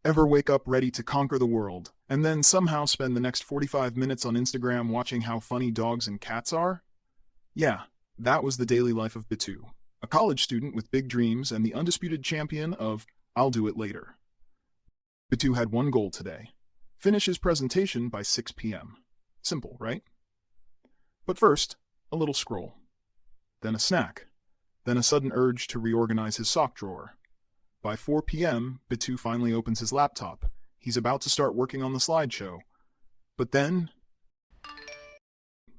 Ever wake up ready to conquer the world, and then somehow spend the next 45 minutes on Instagram watching how funny dogs and cats are? Yeah, that was the daily life of Bitu, a college student with big dreams and the undisputed champion of I'll do it later. Bitu had one goal today: finish his presentation by 6 p.m. Simple, right? But first, a little scroll. Then a snack. Then a sudden urge to reorganize his sock drawer. By 4 p.m., Bitu finally opens his laptop. He's about to start working on the slideshow. But then,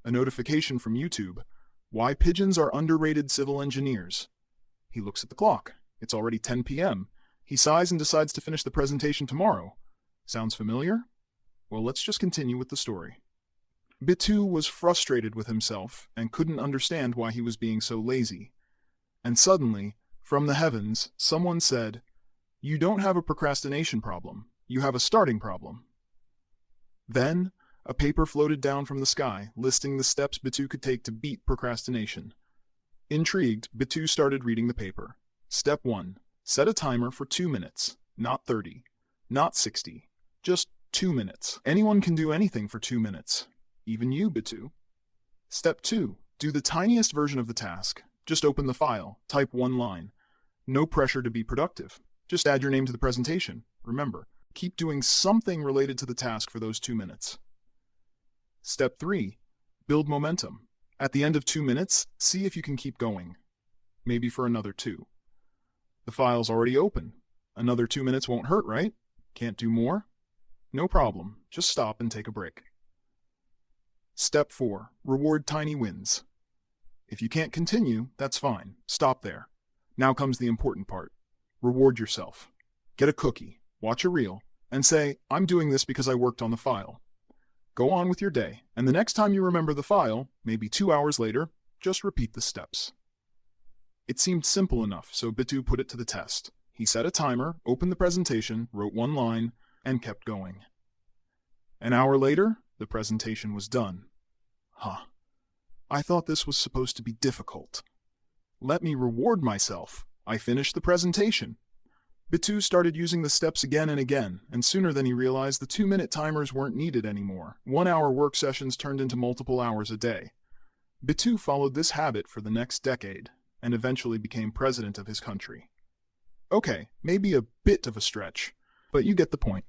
a notification from YouTube. Why pigeons are underrated civil engineers. He looks at the clock. It's already 10 p.m. He sighs and decides to finish the presentation tomorrow. Sounds familiar? Well, let's just continue with the story. Bitu was frustrated with himself and couldn't understand why he was being so lazy. And suddenly, from the heavens, someone said, "You don't have a procrastination problem. You have a starting problem." Then, a paper floated down from the sky, listing the steps Bitu could take to beat procrastination. Intrigued, Bitu started reading the paper. Step 1. Set a timer for 2 minutes. Not 30. Not 60. Just 2 minutes. Anyone can do anything for 2 minutes. Even you, Bitu. Step 2. Do the tiniest version of the task. Just open the file, type one line. No pressure to be productive. Just add your name to the presentation. Remember, keep doing something related to the task for those 2 minutes. Step 3. Build momentum. At the end of 2 minutes, see if you can keep going. Maybe for another 2. The file's already open. Another 2 minutes won't hurt, right? Can't do more? No problem. Just stop and take a break. Step 4. Reward tiny wins. If you can't continue, that's fine. Stop there. Now comes the important part. Reward yourself. Get a cookie, watch a reel, and say, "I'm doing this because I worked on the file." Go on with your day, and the next time you remember the file, maybe 2 hours later, just repeat the steps. It seemed simple enough, so Bitu put it to the test. He set a timer, opened the presentation, wrote one line, and kept going. An hour later, the presentation was done. I thought this was supposed to be difficult. Let me reward myself. I finished the presentation. Bitu started using the steps again and again, and sooner than he realized the 2-minute timers weren't needed anymore. 1-hour work sessions turned into multiple hours a day. Bitu followed this habit for the next decade, and eventually became president of his country. Okay, maybe a bit of a stretch, but you get the point.